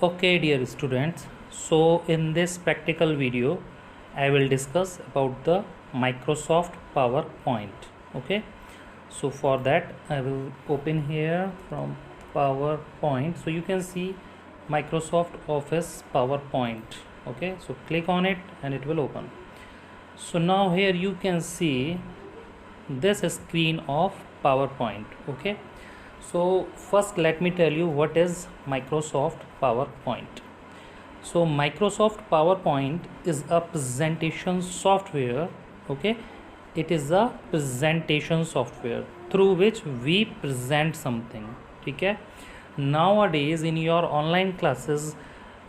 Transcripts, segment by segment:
Okay, dear students, so in this practical video I will discuss about the Microsoft PowerPoint. Okay, so for that I will open here from PowerPoint, so you can see Microsoft Office PowerPoint. Okay, so click on it and it will open. So now here you can see this screen of PowerPoint. Okay, so first let me tell you what is Microsoft PowerPoint. So Microsoft PowerPoint is a presentation software. Okay, it is a presentation software through which we present something. ठीक है, nowadays in your online classes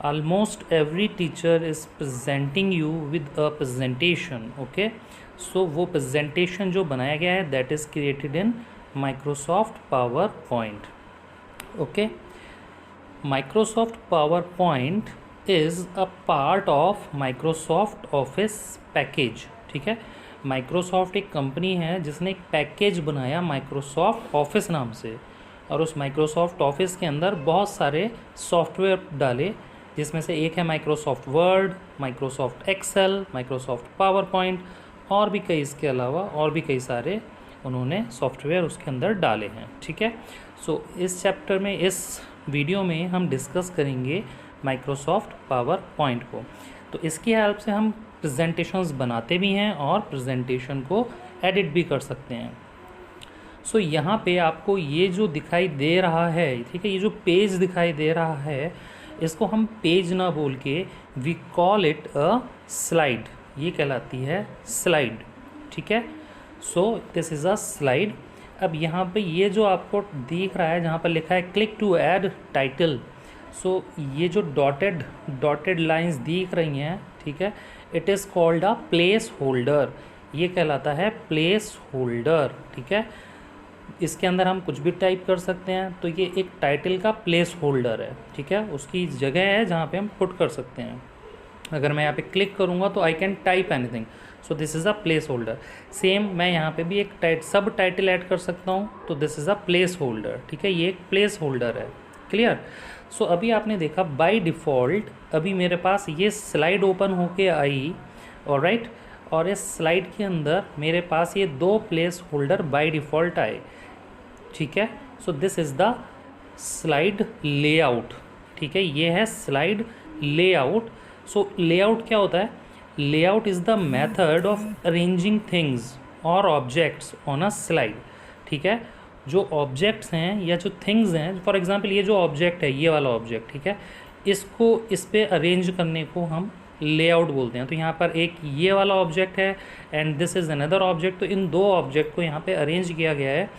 almost every teacher is presenting you with a presentation. Okay, so वो presentation जो बनाया गया है that is created in Microsoft PowerPoint. Okay, Microsoft PowerPoint is a part of Microsoft Office package. ठीक है, Microsoft एक company है जिसने एक पैकेज बनाया Microsoft Office नाम से, और उस Microsoft Office के अंदर बहुत सारे सॉफ्टवेयर डाले, जिसमें से एक है Microsoft Word, Microsoft Excel, Microsoft PowerPoint और भी कई, इसके अलावा और भी कई सारे उन्होंने सॉफ्टवेयर उसके अंदर डाले हैं. ठीक है, सो इस चैप्टर में, इस वीडियो में हम डिस्कस करेंगे माइक्रोसॉफ्ट पावर पॉइंट को. तो इसकी हेल्प से हम प्रेजेंटेशंस बनाते भी हैं और प्रेजेंटेशन को एडिट भी कर सकते हैं. सो यहाँ पे आपको ये जो दिखाई दे रहा है, ठीक है, ये जो पेज दिखाई दे रहा है, इसको हम पेज ना बोल के we call it a slide. ये कहलाती है स्लाइड. ठीक है, so this is a slide. अब यहाँ पे ये जो आपको दिख रहा है, जहाँ पर लिखा है क्लिक टू ऐड टाइटल, सो ये जो डॉटेड लाइंस दिख रही हैं, ठीक है, it is called a place holder. ये कहलाता है प्लेस होल्डर. ठीक है, इसके अंदर हम कुछ भी टाइप कर सकते हैं, तो ये एक टाइटल का प्लेस होल्डर है. ठीक है, उसकी जगह है जहाँ पे हम पुट कर सकते हैं. अगर मैं यहाँ पे क्लिक करूँगा तो I can type anything, so this is a place holder. Same मैं यहाँ पे भी एक सब टाइटल ऐड कर सकता हूँ, तो this is a place holder. ठीक है, ये एक प्लेस होल्डर है. क्लियर. सो अभी आपने देखा बाय डिफ़ॉल्ट अभी मेरे पास ये स्लाइड ओपन होके आई, ऑलराइट, और इस स्लाइड के अंदर मेरे पास ये दो प्लेस होल्डर बाय डिफ़ॉल्ट आए. ठीक है, so this is the slide layout. ठीक है, ये है स्लाइड लेआउट. सो लेआउट क्या होता है? Layout is the method of arranging things और ऑब्जेक्ट्स ऑन अ स्लाइड. ठीक है, जो ऑब्जेक्ट्स हैं या जो थिंग्स हैं, फॉर एग्जांपल ये जो ऑब्जेक्ट है, ये वाला ऑब्जेक्ट, ठीक है, इसको इस पे अरेंज करने को हम लेआउट बोलते हैं. तो यहाँ पर एक ये वाला ऑब्जेक्ट है and this is another object, तो इन दो ऑब्जेक्ट को यहाँ पे अरेंज किया गया है,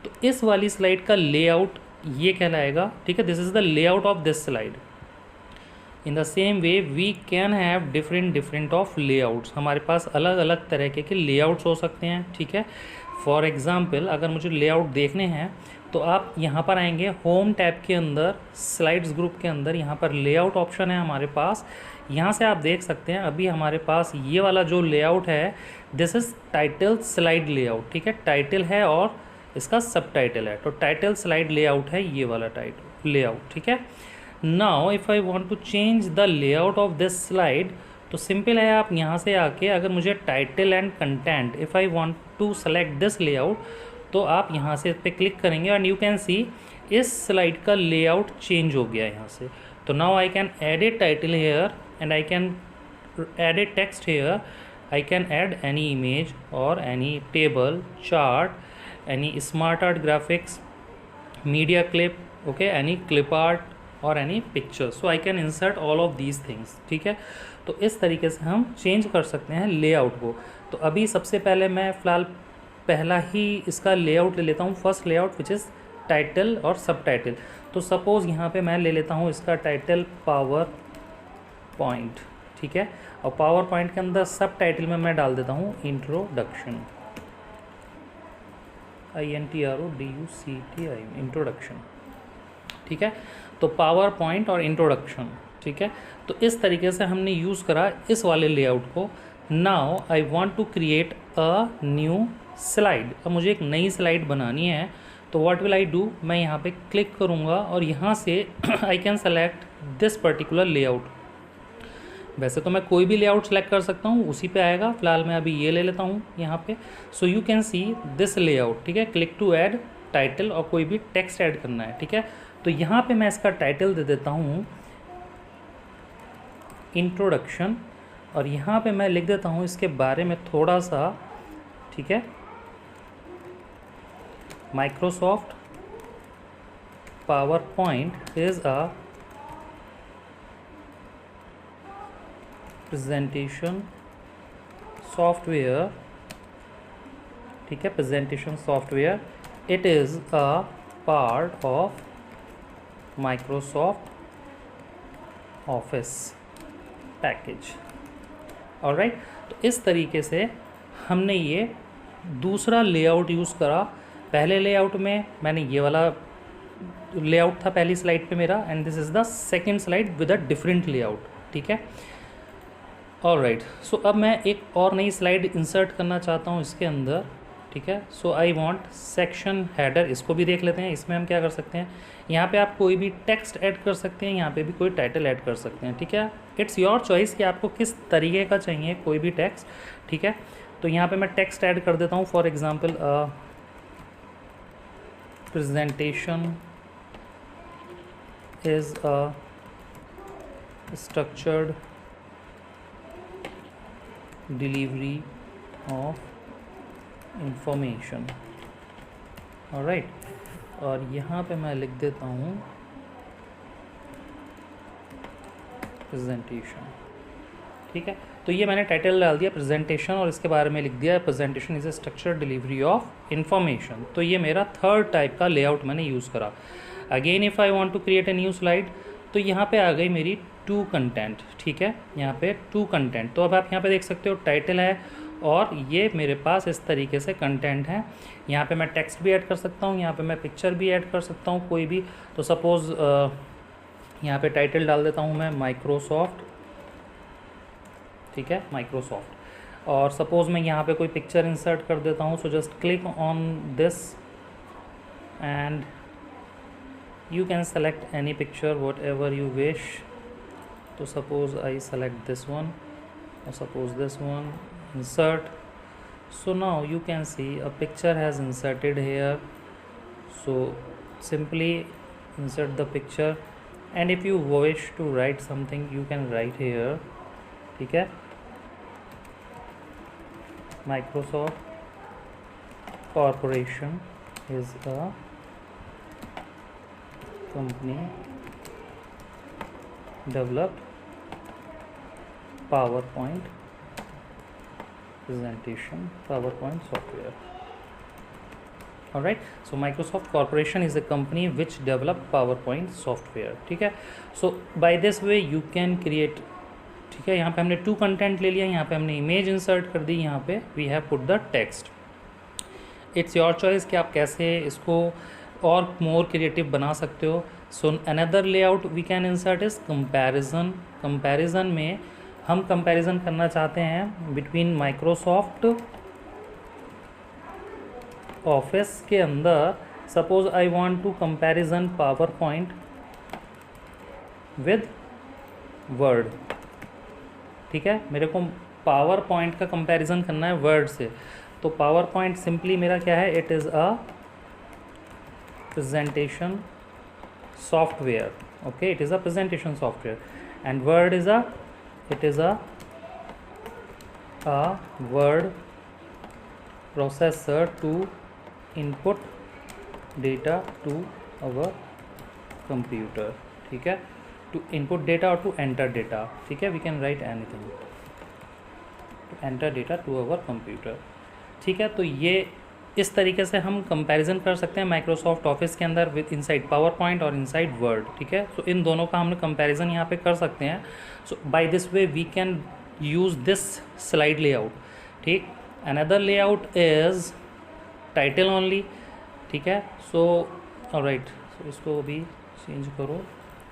तो इस वाली स्लाइड का लेआउट ये कहलाएगा. ठीक है, this is the layout of this slide. In the same way we can have different of layouts. हमारे पास अलग अलग तरह के लेआउट्स हो सकते हैं. ठीक है, फॉर एग्ज़ाम्पल अगर मुझे लेआउट देखने हैं तो आप यहाँ पर आएंगे होम टैब के अंदर, स्लाइड्स ग्रुप के अंदर, यहाँ पर लेआउट ऑप्शन है हमारे पास. यहाँ से आप देख सकते हैं अभी हमारे पास ये वाला जो लेआउट है, this is title slide layout. ठीक है, टाइटल है और इसका सब टाइटल है, तो टाइटल स्लाइड लेआउट है ये वाला टाइटल लेआउट. ठीक है, now if I want to change the layout of this slide, तो सिंपल है, आप यहाँ से आके अगर मुझे title and content, if I want to select this layout, तो आप यहाँ से इस पर क्लिक करेंगे एंड यू कैन सी इस स्लाइड का लेआउट चेंज हो गया यहाँ से. तो now I can add a title here and I can add a text here. I can add any image और any table, chart, any smart art graphics, media clip, okay, any clip art और any picture. So I can insert all of these things. ठीक है, तो इस तरीके से हम change कर सकते हैं लेआउट को. तो अभी सबसे पहले मैं फ़िलहाल पहला ही इसका लेआउट ले लेता हूँ, first layout which is title और सब टाइटल. तो सपोज़ यहाँ पे मैं ले लेता हूँ इसका टाइटल पावर पॉइंट. ठीक है, और पावर पॉइंट के अंदर सब टाइटल में मैं डाल देता हूँ इंट्रोडक्शन, INTRODUCTI, इंट्रोडक्शन. ठीक है, तो पावर पॉइंट और इंट्रोडक्शन. ठीक है, तो इस तरीके से हमने यूज़ करा इस वाले लेआउट को. Now I want to create a new slide. अब मुझे एक नई स्लाइड बनानी है, तो व्हाट विल आई डू, मैं यहाँ पे क्लिक करूँगा और यहाँ से I can select this particular layout. वैसे तो मैं कोई भी लेआउट सेलेक्ट कर सकता हूँ, उसी पे आएगा। फिलहाल मैं अभी ये ले लेता हूँ यहाँ पे। सो you can see this layout, ठीक है। क्लिक टू ऐड टाइटल, और कोई भी टेक्स्ट ऐड करना है, ठीक है। तो यहाँ पे मैं इसका टाइटल दे देता हूँ इंट्रोडक्शन, और यहाँ पे मैं लिख देता हूँ इसके बारे में थोड़ा सा, ठीक है। Microsoft power point is a presentation software, ठीक है, presentation software. It is a part of Microsoft office package. Alright, तो इस तरीके से हमने ये दूसरा लेआउट यूज़ करा। पहले लेआउट में मैंने ये वाला लेआउट था पहली स्लाइड पे मेरा, and this is the second slide with a different layout, ठीक है। ऑलराइट, सो अब मैं एक और नई स्लाइड इंसर्ट करना चाहता हूँ इसके अंदर, ठीक है। So I want section header, इसको भी देख लेते हैं। इसमें हम क्या कर सकते हैं, यहाँ पे आप कोई भी टेक्स्ट ऐड कर सकते हैं, यहाँ पे भी कोई टाइटल ऐड कर सकते हैं, ठीक है। इट्स योर चॉइस कि आपको किस तरीके का चाहिए कोई भी टेक्स्ट, ठीक है। तो यहाँ पे मैं टेक्स्ट ऐड कर देता हूँ। For example presentation is a structured delivery of information. Alright, और यहाँ पे मैं लिख देता हूँ प्रेजेंटेशन, ठीक है। तो ये मैंने टाइटल डाल दिया प्रेजेंटेशन, और इसके बारे में लिख दिया presentation is a structure delivery of information. तो ये मेरा थर्ड टाइप का लेआउट मैंने यूज़ करा। Again if I want to create a new slide, तो यहाँ पे आ गई मेरी टू कंटेंट, ठीक है। यहाँ पे टू कंटेंट, तो अब आप यहाँ पे देख सकते हो टाइटल है, और ये मेरे पास इस तरीके से कंटेंट है। यहाँ पे मैं टेक्स्ट भी ऐड कर सकता हूँ, यहाँ पे मैं पिक्चर भी ऐड कर सकता हूँ कोई भी। तो सपोज़ यहाँ पे टाइटल डाल देता हूँ मैं माइक्रोसॉफ्ट, ठीक है, माइक्रोसॉफ्ट। और सपोज़ मैं यहाँ पे कोई पिक्चर इंसर्ट कर देता हूँ। So just click on this and you can select any picture whatever you wish. So suppose I select this one, or suppose this one, insert. So now you can see a picture has inserted here. So simply insert the picture, and if you wish to write something you can write here, ठीक है। Microsoft Corporation is a company developed PowerPoint presentation, PowerPoint software. Alright, so Microsoft Corporation is a company which develop PowerPoint software, ठीक है। So by this way you can create, ठीक है। यहाँ पे हमने to content ले लिया, यहाँ पे हमने इमेज इंसर्ट कर दी, यहाँ पे we have put the text. It's your choice कि आप कैसे इसको और मोर क्रिएटिव बना सकते हो। So another layout we can insert is comparison. Comparison में हम कंपैरिजन करना चाहते हैं बिटवीन माइक्रोसॉफ्ट ऑफिस के अंदर। Suppose I want to comparison PowerPoint with Word, ठीक है। मेरे को पावर पॉइंट का कंपैरिजन करना है वर्ड से। तो पावर पॉइंट सिंपली मेरा क्या है, it is a presentation software, okay, it is a presentation software, and word is a word processor to input data to our computer, ठीक है। to input data or to enter data, ठीक है। we can write anything to enter data to our computer, ठीक है। तो ये इस तरीके से हम कंपैरिजन कर सकते हैं माइक्रोसॉफ्ट ऑफिस के अंदर विद इनसाइड पावर पॉइंट और इनसाइड वर्ड, ठीक है। सो इन दोनों का हमने कंपैरिजन यहाँ पे कर सकते हैं। So by this way we can use this slide layout, ठीक। Another layout is title only, ठीक है। सो ऑलराइट, सो इसको भी चेंज करो,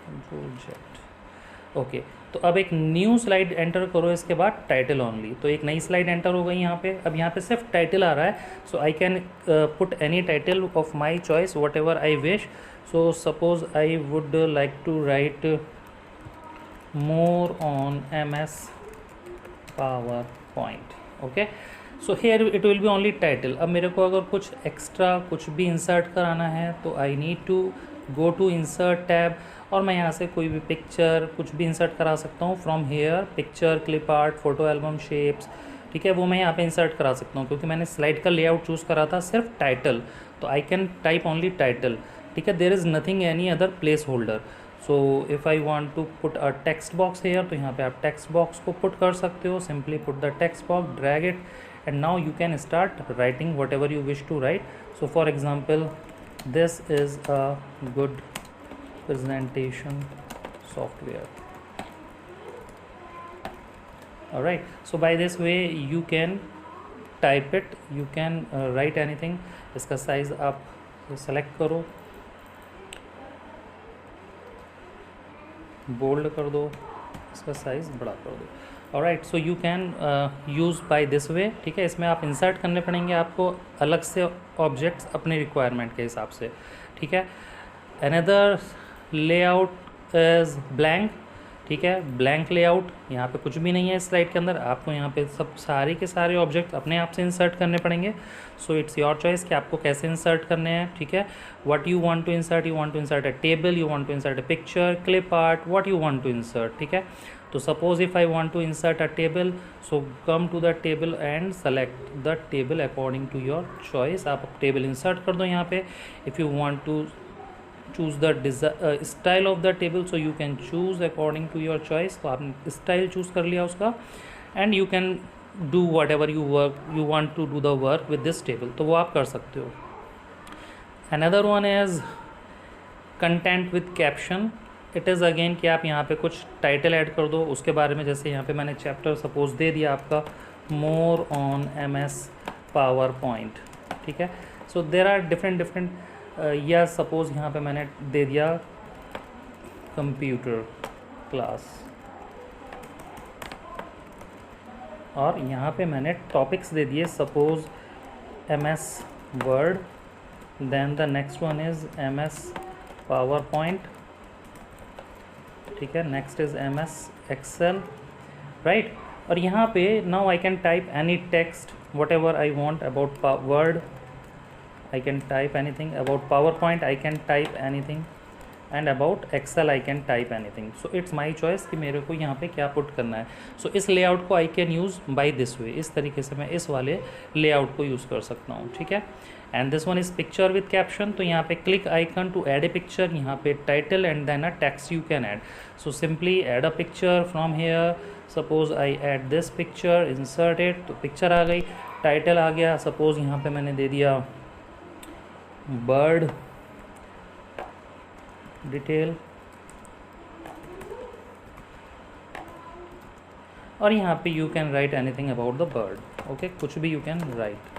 कंट्रोल जेट, ओके। तो अब एक न्यू स्लाइड एंटर करो, इसके बाद टाइटल ओनली, तो एक नई स्लाइड एंटर हो गई यहाँ पे। अब यहाँ पे सिर्फ टाइटल आ रहा है, so I can put any title of my choice whatever I wish. So suppose I would like to write more on MS PowerPoint, okay. So here it will be only title. अब मेरे को अगर कुछ extra कुछ भी insert कराना है तो I need to go to insert tab, और मैं यहाँ से कोई भी पिक्चर कुछ भी इंसर्ट करा सकता हूँ from here, picture, clip art, photo album, shapes, ठीक है, वो मैं यहाँ पे इंसर्ट करा सकता हूँ। क्योंकि मैंने स्लाइड का लेआउट चूज़ करा था सिर्फ टाइटल, तो I can type only title, ठीक है। There is nothing any other placeholder. So if I want to put a text box here, तो यहाँ पे आप टेक्स्ट बॉक्स को पुट कर सकते हो। Simply put the text box, drag it, and now you can start writing whatever you wish to write. So for example, this is a good presentation software. All right, so by this way you can type it, you can write anything. इसका size आप select करो, bold कर दो, इसका size बड़ा कर दो। Alright, so you can use by this way, ठीक है। इसमें आप इंसर्ट करने पड़ेंगे आपको अलग से ऑब्जेक्ट्स अपने रिक्वायरमेंट के हिसाब से, ठीक है। अनदर लेआउट इज़ ब्लैंक, ठीक है, ब्लैंक लेआउट। यहाँ पे कुछ भी नहीं है स्लाइड के अंदर, आपको यहाँ पे सब सारे के सारे ऑब्जेक्ट अपने आप से इंसर्ट करने पड़ेंगे। सो इट्स योर चॉइस कि आपको कैसे इंसर्ट करने हैं, ठीक है। What you want to insert, you want to insert a table, you want to insert a picture, clip art, what you want to insert, ठीक है। तो suppose if I want to insert a table, so come to the table and select the table according to your choice. आप table insert कर दो यहाँ पे। If you want to choose the style of the table, so you can choose according to your choice। तो आपने style choose कर लिया उसका, and you can do whatever you want to do the work with this table, तो वो आप कर सकते हो। another one is content with caption। It is again कि आप यहाँ पे कुछ टाइटल ऐड कर दो उसके बारे में। जैसे यहाँ पे मैंने चैप्टर सपोज दे दिया आपका मोर ऑन MS PowerPoint, ठीक है। सो देर आर डिफरेंट या सपोज यहाँ पे मैंने दे दिया कंप्यूटर क्लास, और यहाँ पे मैंने टॉपिक्स दे दिए suppose MS Word, then the next one is MS PowerPoint, ठीक है, next is MS Excel, right. और यहाँ पे now I can type any text whatever I want about Word, I can type anything about PowerPoint, I can type anything, and about Excel I can type anything. So it's my choice कि मेरे को यहाँ पे क्या put करना है। So इस layout को I can use by this way, इस तरीके से मैं इस वाले लेआउट को यूज़ कर सकता हूँ, ठीक है। And this one is picture with caption. तो यहाँ पे click icon to add a picture, यहाँ पे title and then a text you can add. So simply add a picture from here, suppose I add this picture, insert it, तो picture आ गई, title आ गया। Suppose यहाँ पे मैंने दे दिया बर्ड डिटेल, और यहाँ पे you can write anything about the bird, okay, कुछ भी you can write.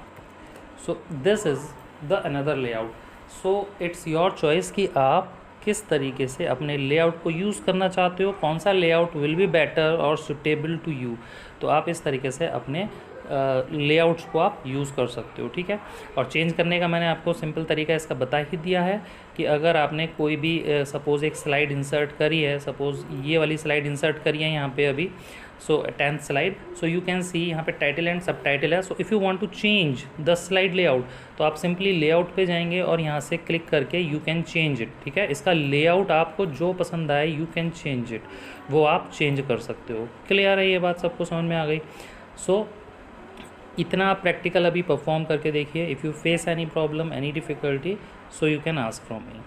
So this is the another layout. So it's your choice कि आप किस तरीके से अपने लेआउट को यूज़ करना चाहते हो, कौन सा लेआउट विल बी बेटर और सुटेबल टू यू। तो आप इस तरीके से अपने लेआउट्स को आप यूज़ कर सकते हो, ठीक है। और चेंज करने का मैंने आपको सिंपल तरीका इसका बता ही दिया है कि अगर आपने कोई भी सपोज़ एक स्लाइड इंसर्ट करी है, सपोज़ ये वाली स्लाइड इंसर्ट करी है यहाँ पे अभी, so 10th slide, so you can see यहाँ पे टाइटल एंड सब टाइटल है। So if you want to change the slide layout, तो आप सिंपली लेआउट पे जाएंगे और यहाँ से क्लिक करके यू कैन चेंज इट, ठीक है। इसका लेआउट आपको जो पसंद आए यू कैन चेंज इट, वो आप चेंज कर सकते हो। क्लियर है ये बात, सबको समझ में आ गई। सो इतना आप प्रैक्टिकल अभी परफॉर्म करके देखिए। If you face any problem, any difficulty, so you can ask from me.